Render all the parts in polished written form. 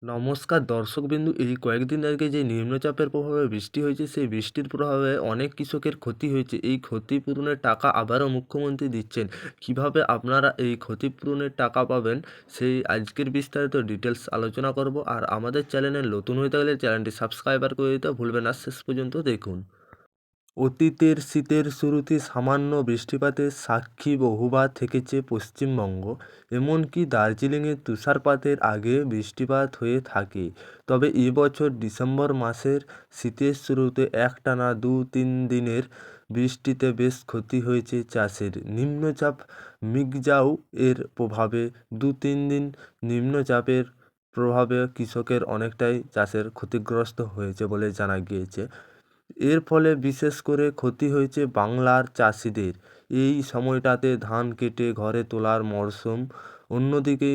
নমস্কার দর্শকবিন্দু, এই কয়েকদিন আগে যে নিম্নচাপের প্রভাবে বৃষ্টি হয়েছে, সেই বৃষ্টির প্রভাবে অনেক কৃষকের ক্ষতি হয়েছে। এই ক্ষতিপূরণের টাকা আবারও মুখ্যমন্ত্রী দিচ্ছেন। কিভাবে আপনারা এই ক্ষতিপূরণের টাকা পাবেন, সেই আজকের বিস্তারিত ডিটেলস আলোচনা করব। আর আমাদের চ্যানেলে নতুন হয়ে থাকলে চ্যানেলটি সাবস্ক্রাইবার করে দিতে ভুলবেন না। শেষ পর্যন্ত দেখুন। অতীতের শীতের শুরুতে সামান্য বৃষ্টিপাতের সাক্ষী বহুবার থেকেছে পশ্চিমবঙ্গ। এমনকি দার্জিলিংয়ে তুষারপাতের আগে বৃষ্টিপাত হয়ে থাকে। তবে এবছর ডিসেম্বর মাসের শীতের শুরুতে একটানা 2-3 দিনের বৃষ্টিতে বেশ ক্ষতি হয়েছে চাষের। নিম্নচাপ মিগজাউ এর প্রভাবে 2-3 দিন নিম্নচাপের প্রভাবে কৃষকের অনেকটাই চাষের ক্ষতিগ্রস্ত হয়েছে বলে জানা গিয়েছে। এর ফলে বিশেষ করে ক্ষতি হয়েছে বাংলার চাষিদের। এই সময়টাতে ধান কেটে ঘরে তোলার মরশুম। অন্যদিকে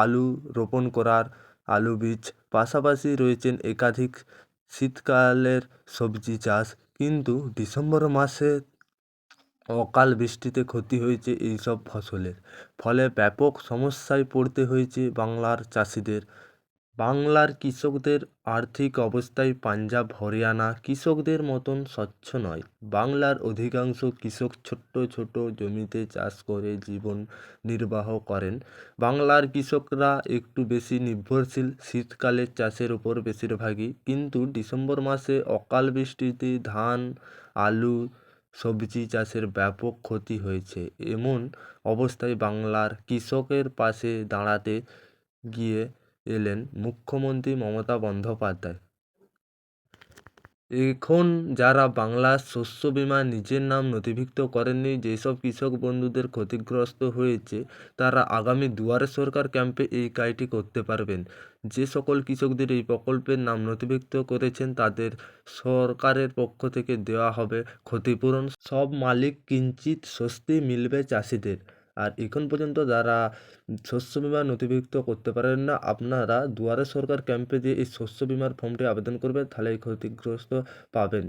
আলু রোপণ করার আলু বীজ পাশাপাশি রয়েছেন একাধিক শীতকালের সবজি চাষ। কিন্তু ডিসেম্বর মাসে অকাল বৃষ্টিতে ক্ষতি হয়েছে এইসব ফসলের। ফলে ব্যাপক সমস্যায় পড়তে হয়েছে বাংলার চাষিদের। বাংলার কৃষকদের আর্থিক অবস্থায় পাঞ্জাব হরিয়ানা কৃষকদের মতন স্বচ্ছ নয়। বাংলার অধিকাংশ কৃষক ছোট্ট ছোট জমিতে চাষ করে জীবন নির্বাহ করেন। বাংলার কৃষকরা একটু বেশি নির্ভরশীল শীতকালের চাষের উপর বেশিরভাগই। কিন্তু ডিসেম্বর মাসে অকাল বৃষ্টিতে ধান, আলু, সবজি চাষের ব্যাপক ক্ষতি হয়েছে। এমন অবস্থায় বাংলার কৃষকের পাশে দাঁড়াতে গিয়ে এলেন মুখ্যমন্ত্রী মমতা বন্দ্যোপাধ্যায়। এখন যারা বাংলার শস্য বীমা নিজের নাম নথিভুক্ত করেননি, যেসব কৃষক বন্ধুদের ক্ষতিগ্রস্ত হয়েছে, তারা আগামী দুয়ারে সরকার ক্যাম্পে এই কাজটি করতে পারবেন। যে সকল কৃষকদের এই প্রকল্পের নাম নথিভুক্ত করেছেন, তাদের সরকারের পক্ষ থেকে দেওয়া হবে ক্ষতিপূরণ। সব মালিক কিঞ্চিৎ স্বস্তি মিলবে চাষিদের। আর এখন পর্যন্ত যারা শস্য বীমা নথিভুক্ত করতে পারেন না, আপনারা দুয়ারে সরকার ক্যাম্পে দিয়ে এই শস্য বীমার ফর্মটি আবেদন করবেন, তাহলে এই ক্ষতিগ্রস্ত পাবেন।